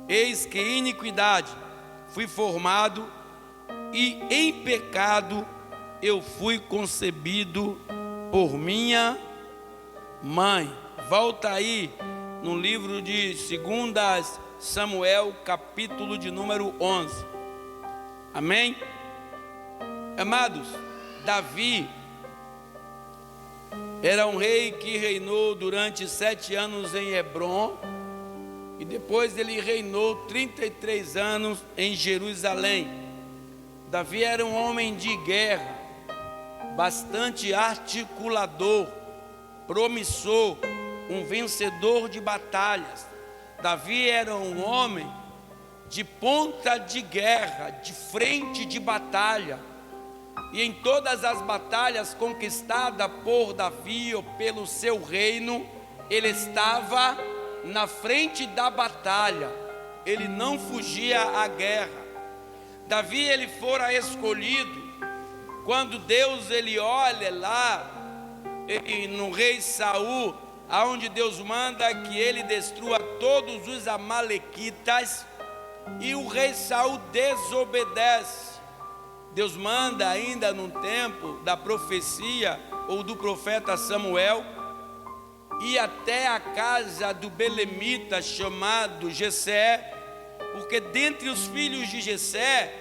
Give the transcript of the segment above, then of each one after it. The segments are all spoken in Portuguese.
Eis que em iniquidade fui formado, e em pecado eu fui concebido por minha mãe. Volta aí no livro de 2 Samuel, capítulo de número 11. Amém? Amados, Davi era um rei que reinou durante 7 anos em Hebrom, e depois ele reinou 33 anos em Jerusalém. Davi era um homem de guerra, bastante articulador, promissor, um vencedor de batalhas. Davi era um homem de ponta de guerra, de frente de batalha. E em todas as batalhas conquistadas por Davi ou pelo seu reino, ele estava na frente da batalha, ele não fugia à guerra. Davi, ele fora escolhido quando Deus ele olha lá no rei Saul, aonde Deus manda que ele destrua todos os amalequitas, e o rei Saul desobedece. Deus manda ainda no tempo da profecia ou do profeta Samuel ir até a casa do belemita chamado Jessé, porque dentre os filhos de Jessé,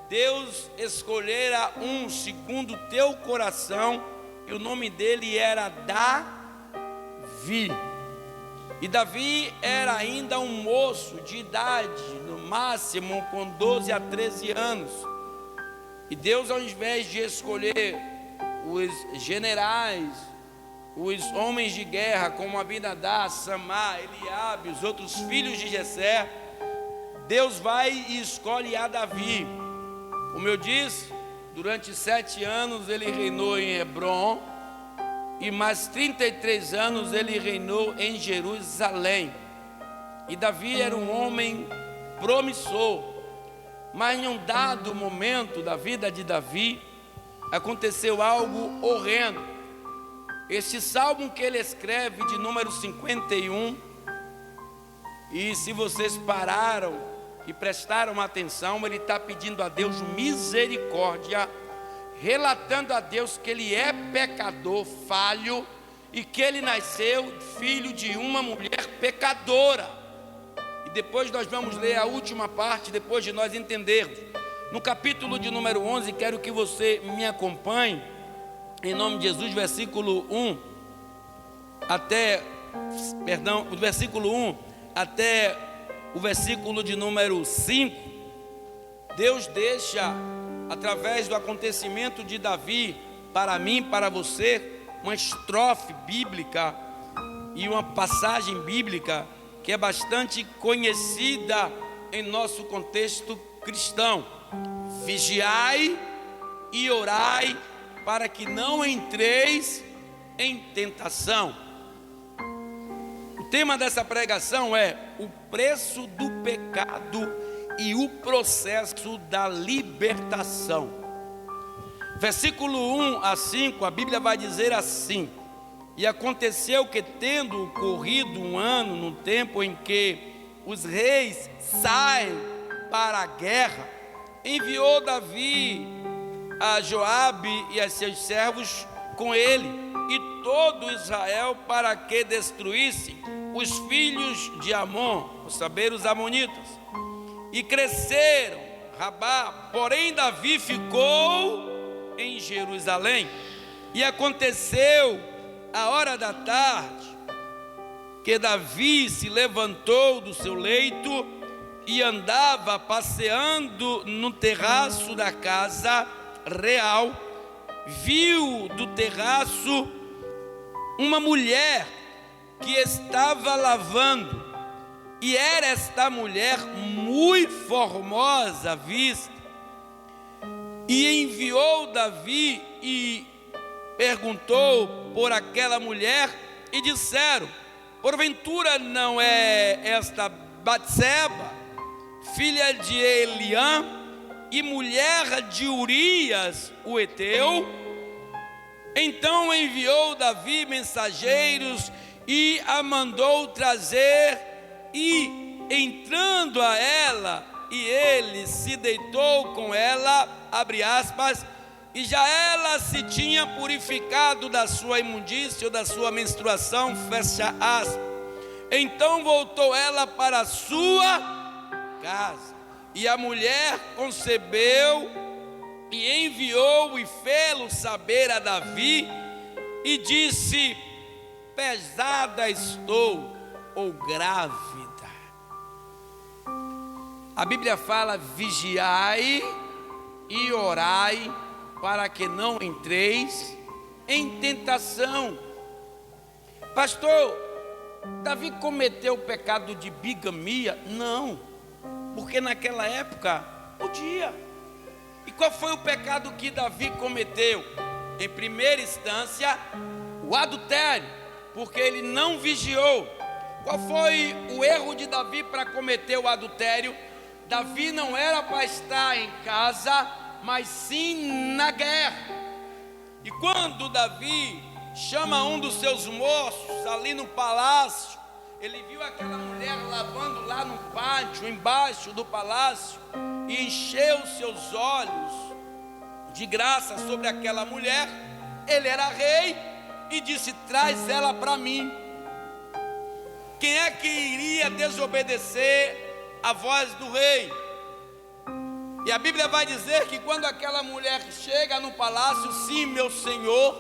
Deus escolhera um segundo teu coração, e o nome dele era Davi. E Davi era ainda um moço de idade, no máximo com 12 a 13 anos. E Deus, ao invés de escolher os generais, os homens de guerra, como Abinadá, Samá, Eliabe, os outros filhos de Jessé, Deus vai e escolhe a Davi. Como eu disse, durante 7 anos ele reinou em Hebrom, e mais 33 anos ele reinou em Jerusalém. E Davi era um homem promissor, mas em um dado momento da vida de Davi, aconteceu algo horrendo. Este salmo que ele escreve de número 51, e se vocês pararam e prestaram atenção, ele está pedindo a Deus misericórdia, relatando a Deus que ele é pecador, falho, e que ele nasceu filho de uma mulher pecadora. E depois nós vamos ler a última parte, depois de nós entendermos. No capítulo de número 11, quero que você me acompanhe, em nome de Jesus, versículo 1 até, do versículo 1 até o versículo de número 5. Deus deixa, através do acontecimento de Davi, para mim, para você, uma estrofe bíblica e uma passagem bíblica que é bastante conhecida em nosso contexto cristão. Vigiai e orai para que não entreis em tentação. O tema dessa pregação é o preço do pecado e o processo da libertação. Versículo 1 a 5, a Bíblia vai dizer assim: e aconteceu que, tendo corrido um ano, no tempo em que os reis saem para a guerra, enviou Davi a Joabe e a seus servos com ele e todo Israel, para que destruíssem os filhos de Amon, ou saber, os amonitas. E cresceram Rabá, porém Davi ficou em Jerusalém. E aconteceu a hora da tarde que Davi se levantou do seu leito e andava passeando no terraço da casa real. Viu do terraço uma mulher que estava lavando, e era esta mulher muito formosa à vista. E enviou Davi e perguntou por aquela mulher, e disseram: porventura não é esta Batseba, filha de Eliã e mulher de Urias o Eteu? Então enviou Davi mensageiros e a mandou trazer, e entrando a ela, e ele se deitou com ela, abre aspas, e já ela se tinha purificado da sua imundícia ou da sua menstruação, fecha aspas. Então voltou ela para a sua casa, e a mulher concebeu, e enviou e fê-lo saber a Davi, e disse: pesada estou, ou grávida. A Bíblia fala: vigiai e orai, para que não entreis em tentação. Pastor, Davi cometeu o pecado de bigamia? Não, porque naquela época podia. E qual foi o pecado que Davi cometeu? Em primeira instância, o adultério, porque ele não vigiou. Qual foi o erro de Davi para cometer o adultério? Davi não era para estar em casa, mas sim na guerra. E quando Davi chama um dos seus moços ali no palácio, ele viu aquela mulher lavando lá no pátio, embaixo do palácio, e encheu seus olhos de graça sobre aquela mulher. Ele era rei e disse: traz ela para mim. Quem é que iria desobedecer a voz do rei? E a Bíblia vai dizer que quando aquela mulher chega no palácio, sim, meu senhor,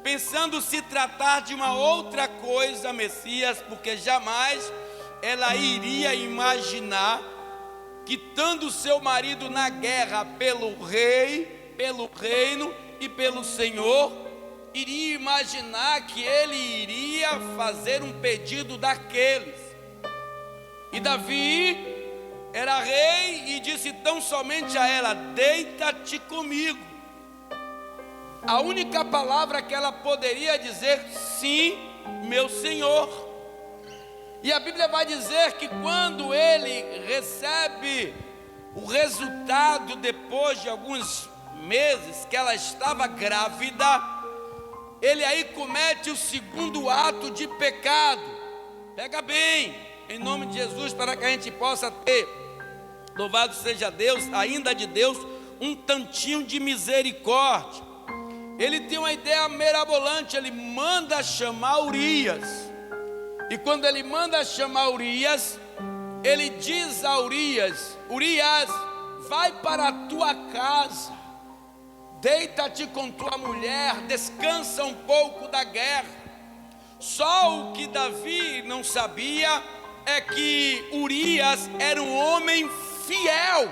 pensando se tratar de uma outra coisa, Messias, porque jamais ela iria imaginar que, estando seu marido na guerra pelo rei, pelo reino e pelo Senhor, iria imaginar que ele iria fazer um pedido daqueles. E Davi era rei e disse tão somente a ela: deita-te comigo. A única palavra que ela poderia dizer: sim, meu senhor. E a Bíblia vai dizer que quando ele recebe o resultado, depois de alguns meses que ela estava grávida, ele aí comete o segundo ato de pecado. Pega bem, em nome de Jesus, para que a gente possa ter, louvado seja Deus, ainda de Deus, um tantinho de misericórdia. Ele tem uma ideia mirabolante, ele manda chamar Urias. E quando ele manda chamar Urias, ele diz a Urias: Urias, vai para a tua casa, deita-te com tua mulher, descansa um pouco da guerra. Só o que Davi não sabia é que Urias era um homem fiel.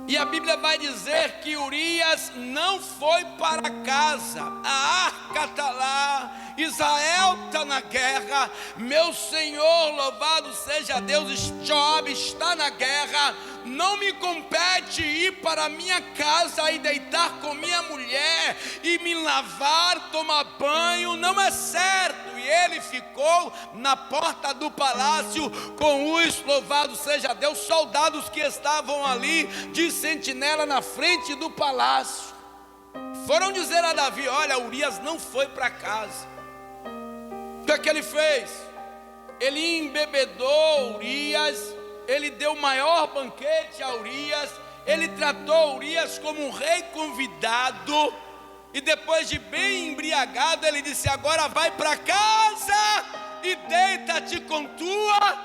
E a Bíblia vai dizer que Urias não foi para casa. A arca está lá, Israel está na guerra, meu Senhor, louvado seja Deus, Joabe está na guerra. Não me compete ir para minha casa e deitar com minha mulher e me lavar, tomar banho, não é certo. E ele ficou na porta do palácio com os, louvado seja Deus, soldados que estavam ali de sentinela na frente do palácio. Foram dizer a Davi: olha, Urias não foi para casa. O que é que ele fez? Ele embebedou Urias, ele deu o maior banquete a Urias, ele tratou Urias como um rei convidado, e depois de bem embriagado, ele disse: agora vai para casa e deita-te com tua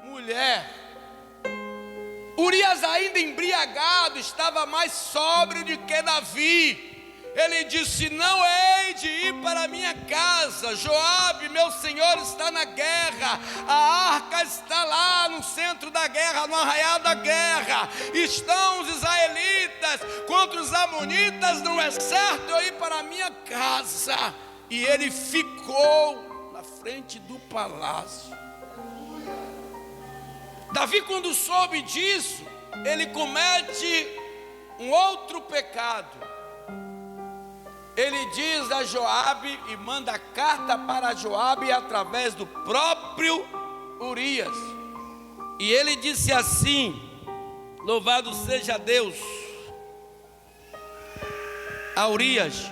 mulher. Urias, ainda embriagado, estava mais sóbrio do que Davi. Ele disse: não hei de ir para minha casa, Joabe, meu senhor, está na guerra, a arca está lá no centro da guerra, no arraial da guerra, estão os israelitas contra os amonitas, não é certo eu ir para a minha casa. E ele ficou na frente do palácio. Davi, quando soube disso, ele comete um outro pecado. Ele diz a Joabe e manda carta para Joabe através do próprio Urias. E ele disse assim: louvado seja Deus, a Urias.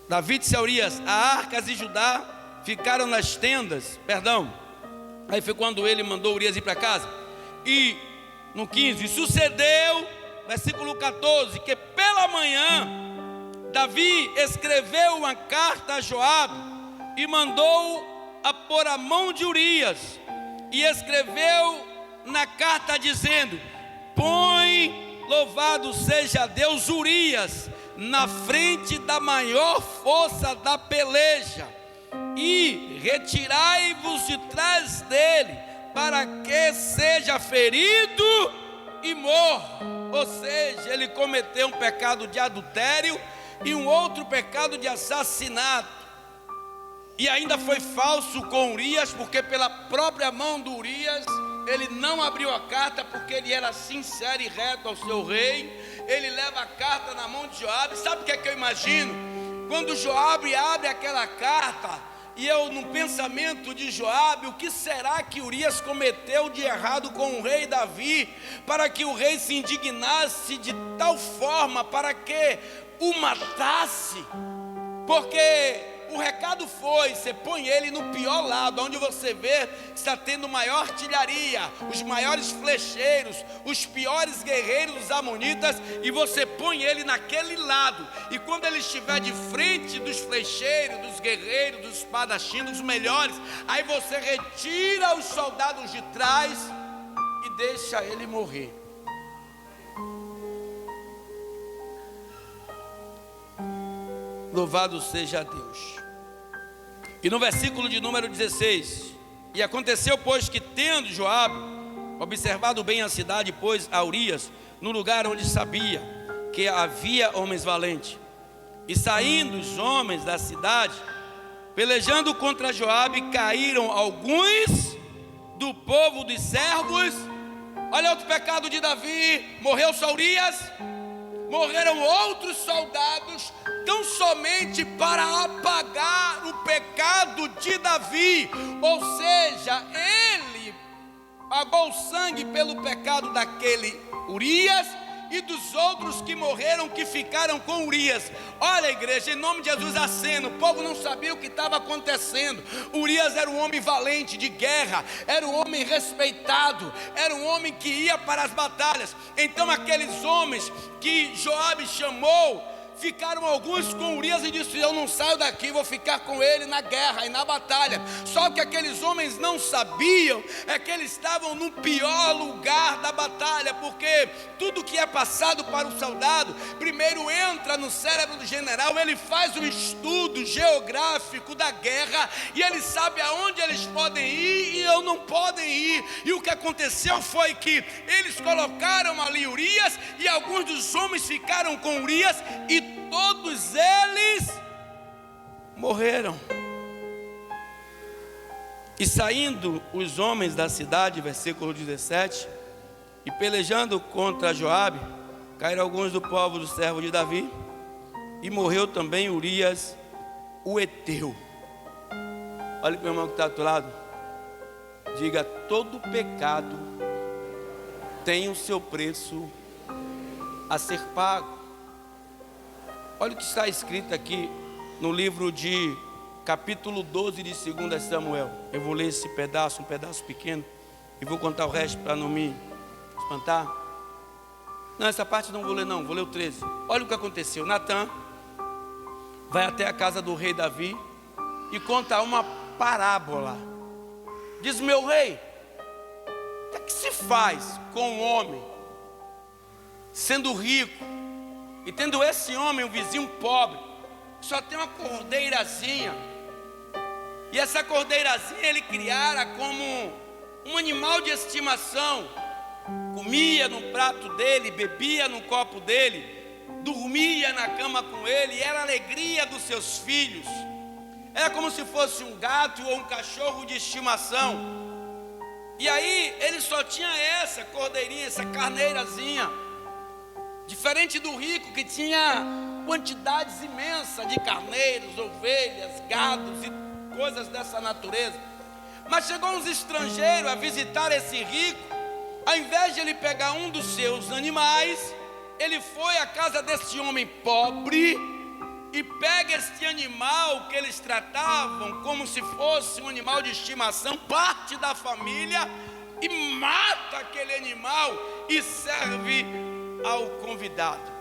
Davi disse a Urias: a arca de Judá ficaram nas tendas, aí foi quando ele mandou Urias ir para casa. E no 15, sucedeu, versículo 14, que pela manhã Davi escreveu uma carta a Joabe e mandou a pôr a mão de Urias, e escreveu na carta dizendo: põe, louvado seja Deus, Urias na frente da maior força da peleja, e retirai-vos de trás dele, para que seja ferido e morra. Ou seja, ele cometeu um pecado de adultério e um outro pecado de assassinato. E ainda foi falso com Urias, porque pela própria mão do Urias, ele não abriu a carta, porque ele era sincero e reto ao seu rei. Ele leva a carta na mão de Joabe. Sabe o que é que eu imagino? Quando Joabe abre aquela carta, e eu, no pensamento de Joabe, o que será que Urias cometeu de errado com o rei Davi, para que o rei se indignasse de tal forma para que o matasse? Porque o recado foi: você põe ele no pior lado, onde você vê que está tendo maior artilharia, os maiores flecheiros, os piores guerreiros dos amonitas, e você põe ele naquele lado. E quando ele estiver de frente dos flecheiros, dos guerreiros, dos espadachins, dos melhores, aí você retira os soldados de trás e deixa ele morrer. Louvado seja Deus. E no versículo de número 16: e aconteceu, pois, que tendo Joabe observado bem a cidade, pôs a Urias no lugar onde sabia que havia homens valentes. E saindo os homens da cidade, pelejando contra Joabe, caíram alguns do povo dos servos. Olha outro pecado de Davi: morreu só Urias, morreram outros soldados, tão somente para apagar o pecado de Davi. Ou seja, ele pagou o sangue pelo pecado daquele Urias e dos outros que morreram, que ficaram com Urias. Olha, igreja, em nome de Jesus, acena. O povo não sabia o que estava acontecendo. Urias era um homem valente de guerra, era um homem respeitado, era um homem que ia para as batalhas. Então aqueles homens que Joabe chamou, ficaram alguns com Urias e disse: eu não saio daqui, vou ficar com ele na guerra e na batalha. Só que aqueles homens não sabiam é que eles estavam no pior lugar da batalha, porque tudo que é passado para o soldado, primeiro entra no cérebro do general, ele faz um estudo geográfico da guerra, e ele sabe aonde eles podem ir e eu não podem ir. E o que aconteceu foi que eles colocaram ali Urias, e alguns dos homens ficaram com Urias, e todos eles morreram. E saindo os homens da cidade, versículo 17, e pelejando contra Joabe, caíram alguns do povo do servo de Davi, e morreu também Urias o Eteu. Olha para o irmão que está do outro lado, diga: todo pecado tem o seu preço a ser pago. Olha o que está escrito aqui no livro de capítulo 12 de 2 Samuel. Eu vou ler esse pedaço, um pedaço pequeno, e vou contar o resto para não me espantar. Não, essa parte não vou ler não, vou ler o 13. Olha o que aconteceu. Natã vai até a casa do rei Davi e conta uma parábola. Diz: meu rei, o que se faz com um homem sendo rico e tendo esse homem um vizinho pobre, só tem uma cordeirazinha, e essa cordeirazinha ele criara como um animal de estimação, comia no prato dele, bebia no copo dele, dormia na cama com ele, e era a alegria dos seus filhos. Era como se fosse um gato ou um cachorro de estimação. E aí ele só tinha essa cordeirinha, essa carneirazinha. Diferente do rico, que tinha quantidades imensas de carneiros, ovelhas, gados e coisas dessa natureza. Mas chegou uns estrangeiros a visitar esse rico. Ao invés de ele pegar um dos seus animais, ele foi à casa desse homem pobre e pega este animal que eles tratavam como se fosse um animal de estimação, parte da família, e mata aquele animal e serve ao convidado.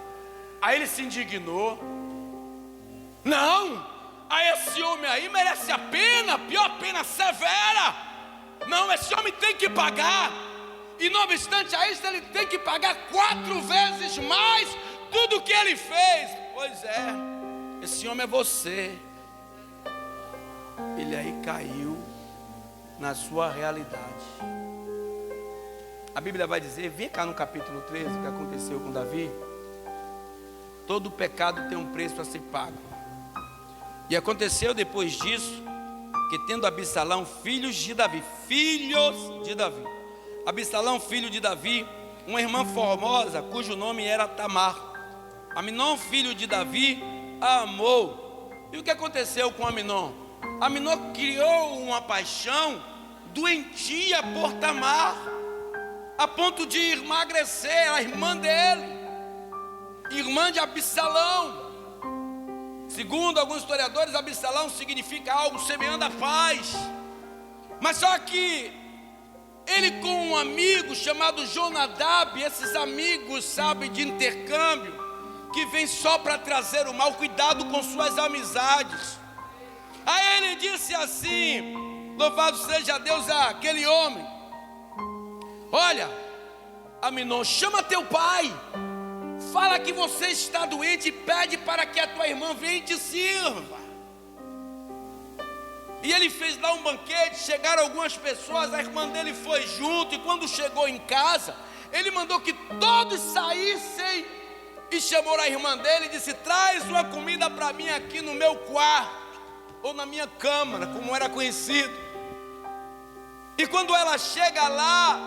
Aí ele se indignou. Não, esse homem aí merece a pena, pior pena, severa. Não, esse homem tem que pagar. E não obstante a isso, ele tem que pagar 4 vezes mais tudo que ele fez. Pois é, esse homem é você. Ele aí caiu na sua realidade. A Bíblia vai dizer, vem cá no capítulo 13, o que aconteceu com Davi. Todo pecado tem um preço a ser pago. E aconteceu depois disso, que tendo Absalão filhos de Davi, Absalão, filho de Davi, uma irmã formosa, cujo nome era Tamar, Amnon, filho de Davi, a amou. E o que aconteceu com Amnon? Amnon criou uma paixão doentia por Tamar, a ponto de emagrecer a irmã dele, irmã de Absalão. Segundo alguns historiadores, Absalão significa algo semelhante à paz. Mas só que ele com um amigo chamado Jonadab, esses amigos, sabe, de intercâmbio, que vem só para trazer o mal, cuidado com suas amizades. Aí ele disse assim, louvado seja Deus, aquele homem: olha, Amnon, chama teu pai, fala que você está doente e pede para que a tua irmã venha e te sirva. E ele fez lá um banquete, chegaram algumas pessoas, a irmã dele foi junto, e quando chegou em casa, ele mandou que todos saíssem, e chamou a irmã dele e disse: traz uma comida para mim aqui no meu quarto, ou na minha câmara, como era conhecido. E quando ela chega lá,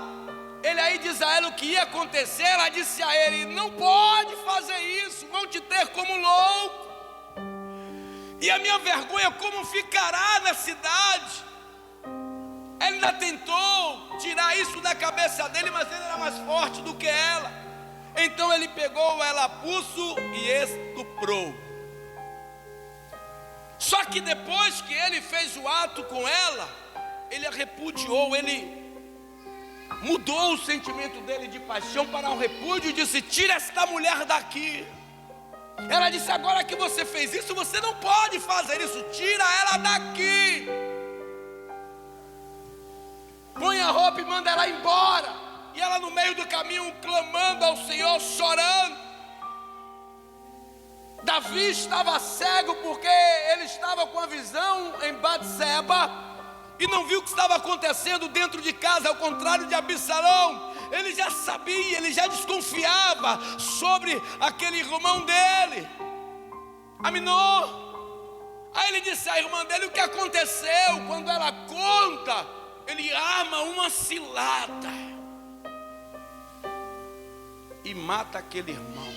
ele aí diz a ela o que ia acontecer. Ela disse a ele: não pode fazer isso, vão te ter como louco. E a minha vergonha como ficará na cidade? Ele ainda tentou tirar isso da cabeça dele, mas ele era mais forte do que ela. Então ele pegou ela a pulso e estuprou. Só que depois que ele fez o ato com ela, ele a repudiou, ele mudou o sentimento dele de paixão para um repúdio e disse: tira esta mulher daqui. Ela disse: agora que você fez isso, você não pode fazer isso, tira ela daqui. Põe a roupa e manda ela embora. E ela no meio do caminho clamando ao Senhor, chorando. Davi estava cego porque ele estava com a visão em Batseba e não viu o que estava acontecendo dentro de casa, ao contrário de Absalão. Ele já sabia, ele já desconfiava sobre aquele irmão dele, Amnon. Aí ele disse à irmã dele o que aconteceu. Quando ela conta, ele arma uma cilada e mata aquele irmão.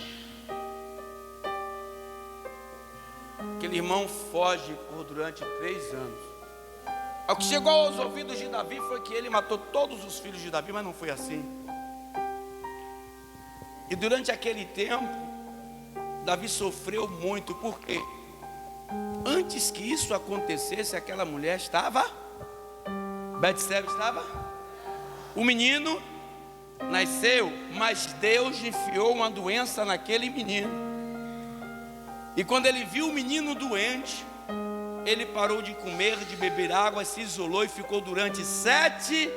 Aquele irmão foge por durante 3 anos. O que chegou aos ouvidos de Davi foi que ele matou todos os filhos de Davi, mas não foi assim. E durante aquele tempo, Davi sofreu muito, porque antes que isso acontecesse, aquela mulher estava, Betseba estava, o menino nasceu, mas Deus enfiou uma doença naquele menino. E quando ele viu o menino doente, ele parou de comer, de beber água, se isolou e ficou durante 7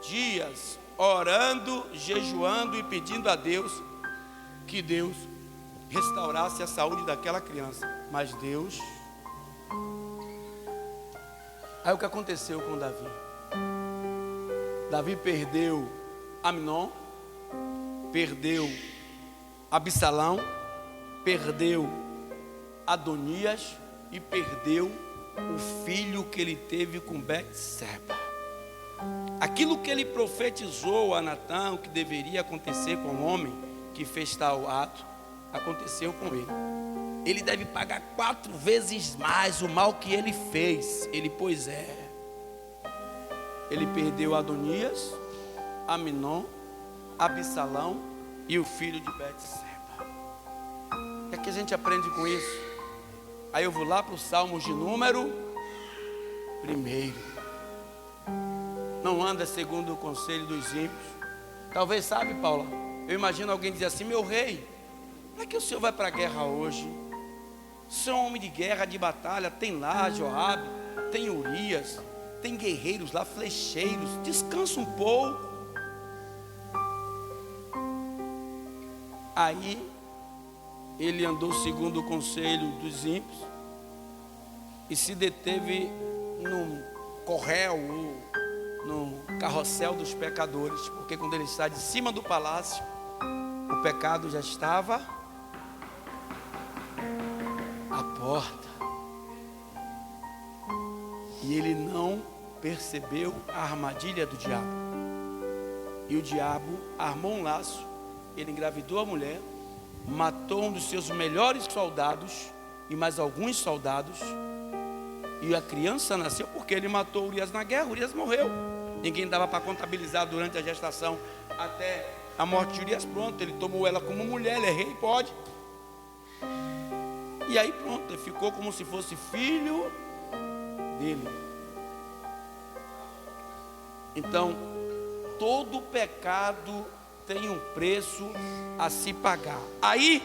dias orando, jejuando e pedindo a Deus que Deus restaurasse a saúde daquela criança. Mas Deus... Aí o que aconteceu com Davi? Davi perdeu Amnon, perdeu Absalão, perdeu Adonias e perdeu o filho que ele teve com Betseba. Aquilo que ele profetizou a Natã, o que deveria acontecer com o homem que fez tal ato, aconteceu com ele. Ele deve pagar 4 vezes mais o mal que ele fez. Pois é, ele perdeu Adonias, Amnon, Absalão e o filho de Betseba. O que é que a gente aprende com isso? Aí eu vou lá para o Salmos de número 1. Não anda segundo o conselho dos ímpios. Talvez, sabe, Paula, eu imagino alguém dizer assim: meu rei, como é que o senhor vai para a guerra hoje? O senhor é um homem de guerra, de batalha. Tem lá Joabe, tem Urias, tem guerreiros lá, flecheiros. Descansa um pouco. Aí ele andou segundo o conselho dos ímpios e se deteve no corréu, no carrossel dos pecadores, porque quando ele está de cima do palácio, o pecado já estava à porta, e ele não percebeu a armadilha do diabo. E o diabo armou um laço, ele engravidou a mulher, matou um dos seus melhores soldados e mais alguns soldados, e a criança nasceu porque ele matou Urias na guerra. Urias morreu. Ninguém dava para contabilizar durante a gestação até a morte de Urias. Pronto, ele tomou ela como mulher, ele é rei, pode. E aí pronto, ele ficou como se fosse filho dele. Então, todo pecado tem um preço a se pagar. Aí,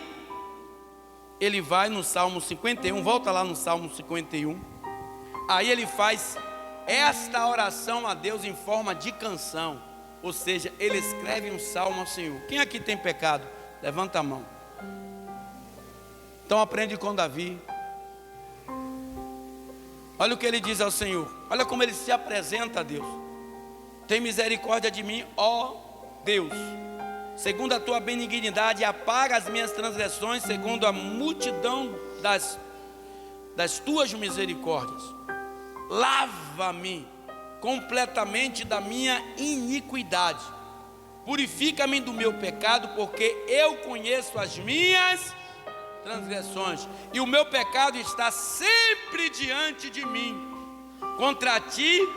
ele vai no Salmo 51, volta lá no Salmo 51. Aí ele faz esta oração a Deus em forma de canção. Ou seja, ele escreve um salmo ao Senhor. Quem aqui tem pecado? Levanta a mão. Então aprende com Davi. Olha o que ele diz ao Senhor. Olha como ele se apresenta a Deus. Tem misericórdia de mim, ó Deus. Segundo a tua benignidade, apaga as minhas transgressões, segundo a multidão das tuas misericórdias. Lava-me completamente da minha iniquidade. Purifica-me do meu pecado, porque eu conheço as minhas transgressões, e o meu pecado está sempre diante de mim. Contra ti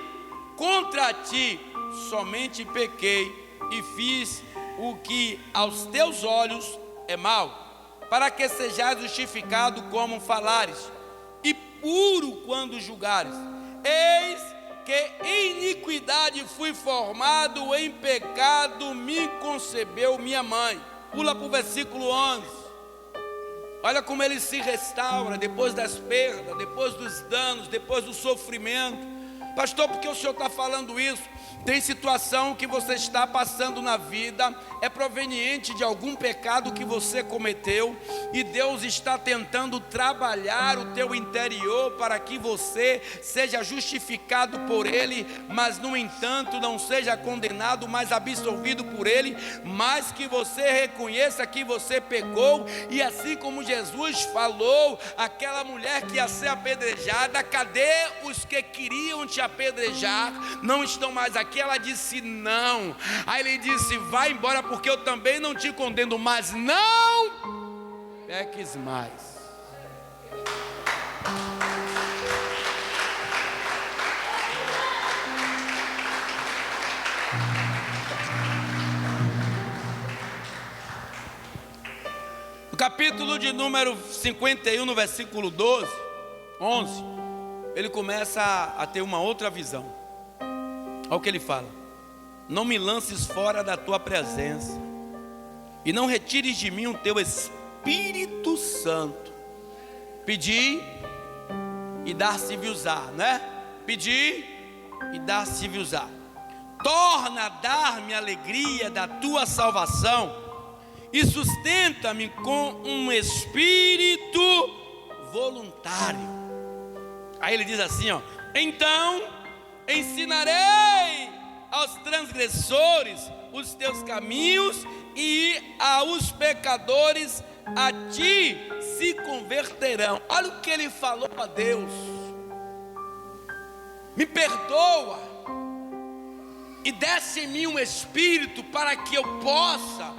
somente pequei e fiz o que aos teus olhos é mau, para que sejais justificado como falares, e puro quando julgares. Eis que em iniquidade fui formado, em pecado me concebeu minha mãe. Pula para o versículo 11. Olha como ele se restaura depois das perdas, depois dos danos, depois do sofrimento. Pastor, por que o senhor está falando isso? Tem situação que você está passando na vida, é proveniente de algum pecado que você cometeu, e Deus está tentando trabalhar o teu interior para que você seja justificado por Ele, mas no entanto não seja condenado, mas absolvido por Ele, mas que você reconheça que você pecou. E assim como Jesus falou àquela mulher que ia ser apedrejada: cadê os que queriam te apedrejar? Não estão mais aqui. Ela disse não. Aí ele disse: vai embora, porque eu também não te condeno, mas não peques mais. No capítulo de número 51, no versículo 11, ele começa a ter uma outra visão. Olha o que ele fala: não me lances fora da tua presença, e não retires de mim o teu Espírito Santo. Pedi e dar-se-vos-á, né? Pedi e dar-se-vos-á. Torna a dar-me a alegria da tua salvação, e sustenta-me com um espírito voluntário. Aí ele diz assim, ó: então ensinarei aos transgressores os teus caminhos, e aos pecadores a ti se converterão. Olha o que ele falou a Deus: me perdoa e desce em mim um espírito para que eu possa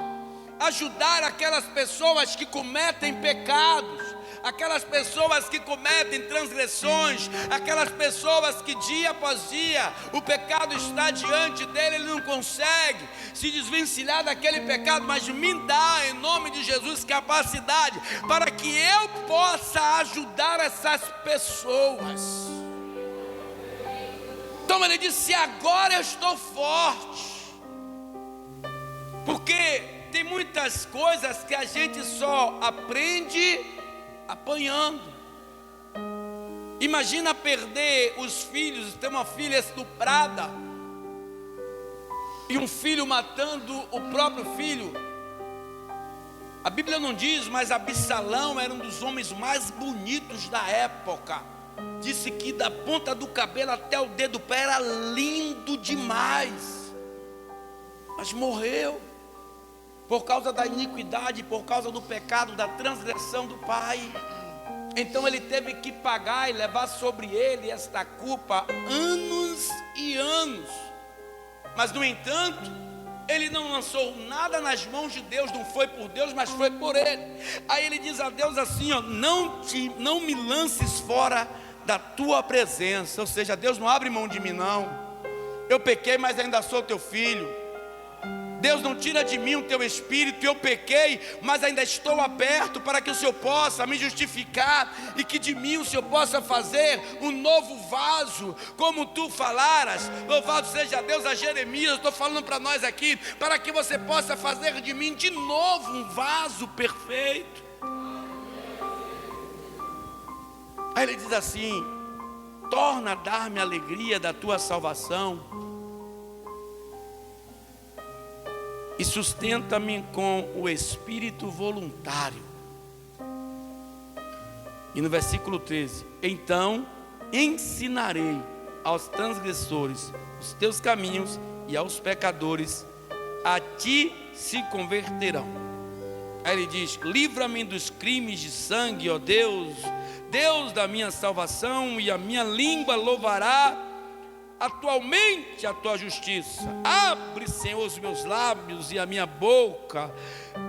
ajudar aquelas pessoas que cometem pecados, aquelas pessoas que cometem transgressões, aquelas pessoas que dia após dia o pecado está diante dele, ele não consegue se desvencilhar daquele pecado, mas me dá em nome de Jesus capacidade para que eu possa ajudar essas pessoas. Então ele disse: agora eu estou forte, porque tem muitas coisas que a gente só aprende apanhando. Imagina perder os filhos, ter uma filha estuprada e um filho matando o próprio filho. A Bíblia não diz, mas Absalão era um dos homens mais bonitos da época. Disse que da ponta do cabelo até o dedo do pé era lindo demais, mas morreu por causa da iniquidade, por causa do pecado, da transgressão do pai. Então ele teve que pagar e levar sobre ele esta culpa anos e anos. Mas no entanto, ele não lançou nada nas mãos de Deus, não foi por Deus, mas foi por ele. Aí ele diz a Deus assim: ó, não me lances fora da tua presença. Ou seja, Deus não abre mão de mim não. Eu pequei, mas ainda sou teu filho. Deus não tira de mim o teu espírito. Eu pequei, mas ainda estou aberto para que o Senhor possa me justificar e que de mim o Senhor possa fazer um novo vaso, como tu falaras. Louvado seja Deus. A Jeremias, eu estou falando para nós aqui, para que você possa fazer de mim de novo um vaso perfeito. Aí ele diz assim: torna a dar-me a alegria da tua salvação e sustenta-me com o espírito voluntário. E no versículo 13: então ensinarei aos transgressores os teus caminhos, e aos pecadores a ti se converterão. Aí ele diz: livra-me dos crimes de sangue, ó Deus, Deus da minha salvação, e a minha língua louvará atualmente a tua justiça. Abre, Senhor, os meus lábios, e a minha boca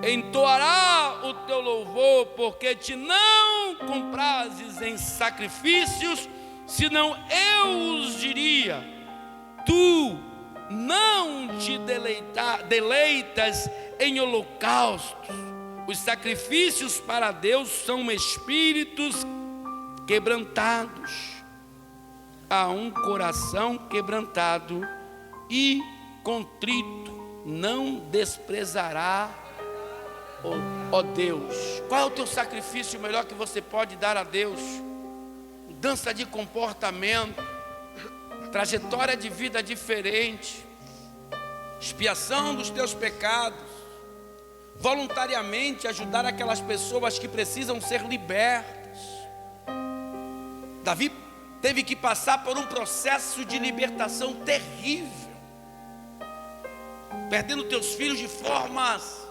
entoará o teu louvor, porque te não comprases em sacrifícios, senão eu os diria. Tu não te deleitas em holocaustos. Os sacrifícios para Deus são espíritos quebrantados. A um coração quebrantado e contrito não desprezará, ó Deus. Qual é o teu sacrifício melhor que você pode dar a Deus? Mudança de comportamento, trajetória de vida diferente, expiação dos teus pecados, voluntariamente ajudar aquelas pessoas que precisam ser libertas. Davi teve que passar por um processo de libertação terrível, perdendo teus filhos de formas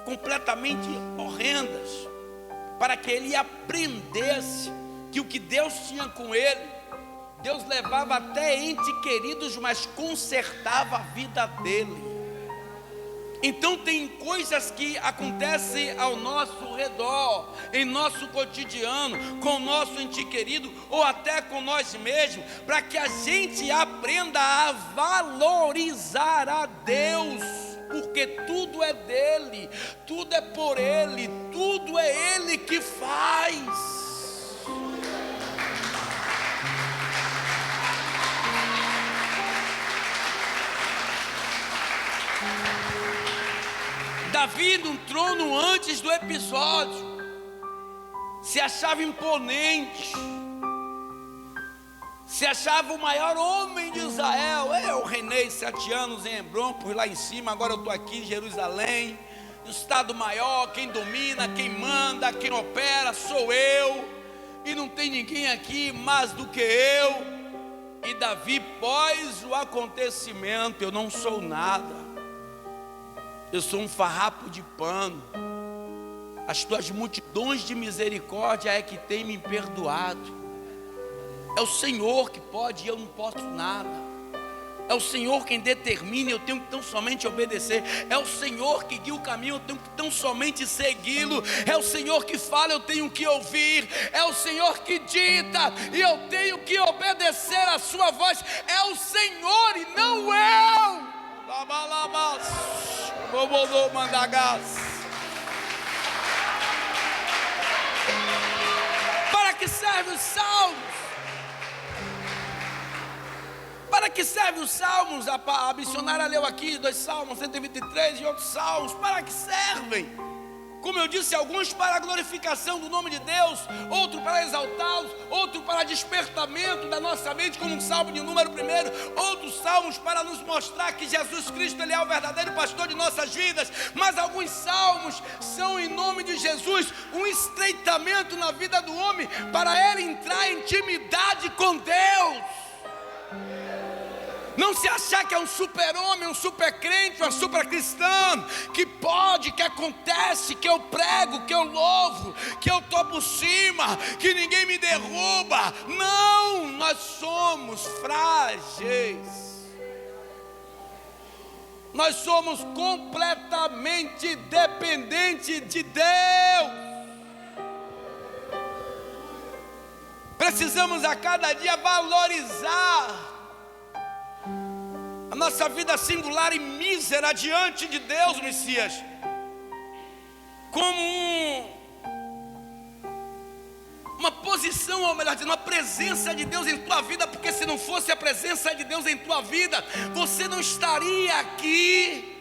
completamente horrendas, para que ele aprendesse que o que Deus tinha com ele, Deus levava até entes queridos, mas consertava a vida dele. Então tem coisas que acontecem ao nosso redor, em nosso cotidiano, com o nosso ente querido, ou até com nós mesmos, para que a gente aprenda a valorizar a Deus, porque tudo é dele, tudo é por ele, tudo é ele que faz. Davi, no trono antes do episódio, se achava imponente, se achava o maior homem de Israel. Eu reinei 7 anos em Hebrom, por lá em cima, agora eu estou aqui em Jerusalém, no estado maior. Quem domina, quem manda, quem opera sou eu, e não tem ninguém aqui mais do que eu. E Davi, pós o acontecimento: eu não sou nada, eu sou um farrapo de pano. As tuas multidões de misericórdia é que tem me perdoado. É o Senhor que pode, e eu não posso nada. É o Senhor quem determina, eu tenho que tão somente obedecer. É o Senhor que guia o caminho, eu tenho que tão somente segui-lo. É o Senhor que fala, eu tenho que ouvir. É o Senhor que dita e eu tenho que obedecer a sua voz. É o Senhor e não eu. Para que serve os salmos? Para que servem os salmos? A missionária leu aqui 2 salmos, 123 e outros salmos. Para que servem? Como eu disse, alguns para a glorificação do nome de Deus, outro para exaltá-los, outro para despertamento da nossa mente, como um salmo de número 1, outros salmos para nos mostrar que Jesus Cristo Ele é o verdadeiro pastor de nossas vidas. Mas alguns salmos são em nome de Jesus, um estreitamento na vida do homem, para ele entrar em intimidade com Deus. Não se achar que é um super-homem, um super-crente, uma super-cristã, que pode, que acontece, que eu prego, que eu louvo, que eu estou por cima, que ninguém me derruba. Não, nós somos frágeis. Nós somos completamente dependentes de Deus. Precisamos a cada dia valorizar a nossa vida singular e mísera diante de Deus, Messias, como uma posição, ou melhor dizendo, uma presença de Deus em tua vida, porque se não fosse a presença de Deus em tua vida, você não estaria aqui.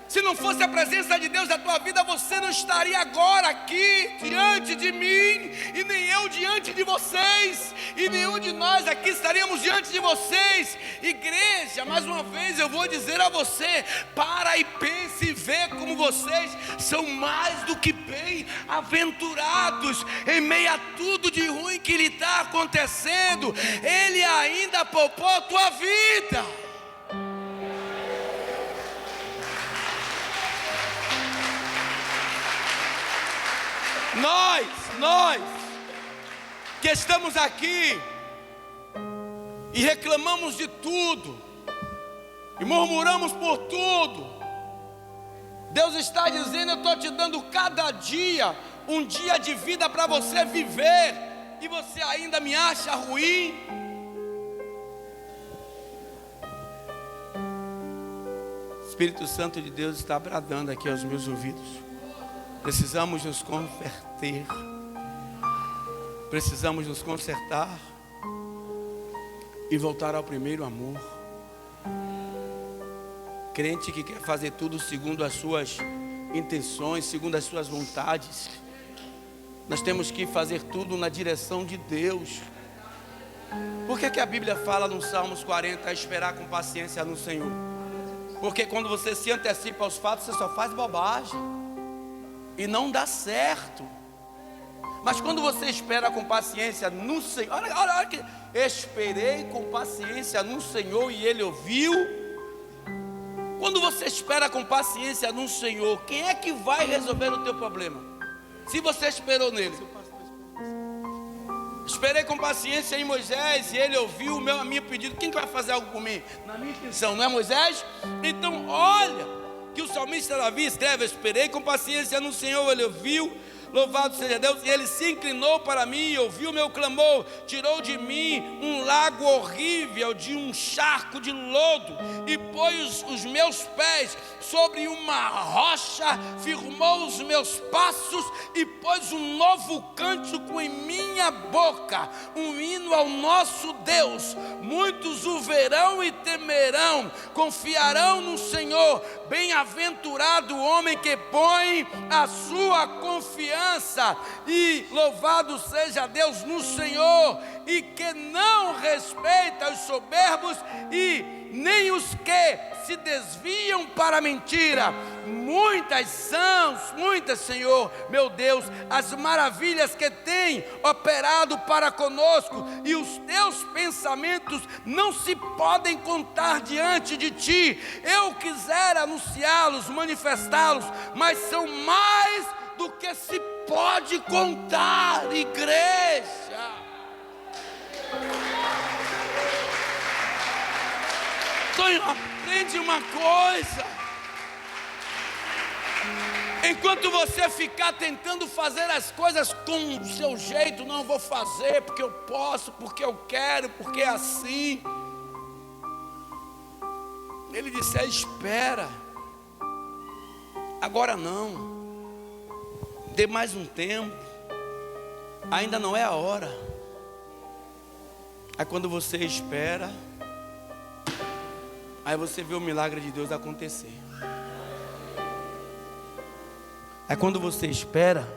Se não fosse a presença de Deus na tua vida, você não estaria agora aqui diante de mim, e nem eu diante de vocês, e nenhum de nós aqui estaríamos diante de vocês. Igreja, mais uma vez eu vou dizer a você: para e pense e vê como vocês são mais do que bem-aventurados. Em meio a tudo de ruim que lhe está acontecendo, Ele ainda poupou a tua vida. Nós que estamos aqui e reclamamos de tudo e murmuramos por tudo, Deus está dizendo: eu estou te dando cada dia um dia de vida para você viver, e você ainda me acha ruim? O Espírito Santo de Deus está bradando aqui aos meus ouvidos. Precisamos nos converter, precisamos nos consertar e voltar ao primeiro amor. Crente que quer fazer tudo segundo as suas intenções, segundo as suas vontades. Nós temos que fazer tudo na direção de Deus. Por que a Bíblia fala no Salmos 40, esperar com paciência no Senhor? Porque quando você se antecipa aos fatos, você só faz bobagem e não dá certo. Mas quando você espera com paciência no Senhor, olha que esperei com paciência no Senhor e Ele ouviu. Quando você espera com paciência no Senhor, quem é que vai resolver o teu problema? Se você esperou nele. Esperei com paciência em Moisés e ele ouviu a minha pedido. Quem que vai fazer algo por mim? Na minha intenção, não é Moisés? Então olha que o salmista Davi escreve: esperei com paciência no Senhor, Ele ouviu, louvado seja Deus, e Ele se inclinou para mim, ouviu o meu clamor, tirou de mim um lago horrível, de um charco de lodo, e pôs os meus pés sobre uma rocha, firmou os meus passos, e pôs um novo cântico em minha boca, um hino ao nosso Deus. Muitos o verão e temerão, confiarão no Senhor. Bem-aventurado o homem que põe a sua confiança, e louvado seja Deus no Senhor, e que não respeita os soberbos e nem os que se desviam para a mentira. Muitas, Senhor, meu Deus, as maravilhas que tem operado para conosco, e os teus pensamentos não se podem contar diante de ti. Eu quisera anunciá-los, manifestá-los, mas são mais do que se pode contar, igreja. aprende uma coisa: enquanto você ficar tentando fazer as coisas com o seu jeito, não vou fazer porque eu posso, porque eu quero, porque é assim. Ele disse: espera, agora não, dê mais um tempo, ainda não é a hora. Aí quando você espera, aí você vê o milagre de Deus acontecer. Aí quando você espera,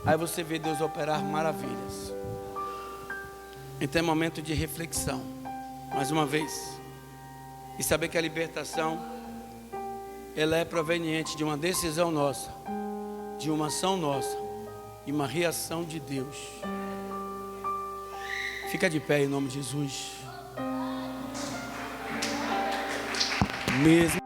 aí você vê Deus operar maravilhas. Então é momento de reflexão, mais uma vez, e saber que a libertação, ela é proveniente de uma decisão nossa, de uma ação nossa e uma reação de Deus. Fica de pé em nome de Jesus. Mesmo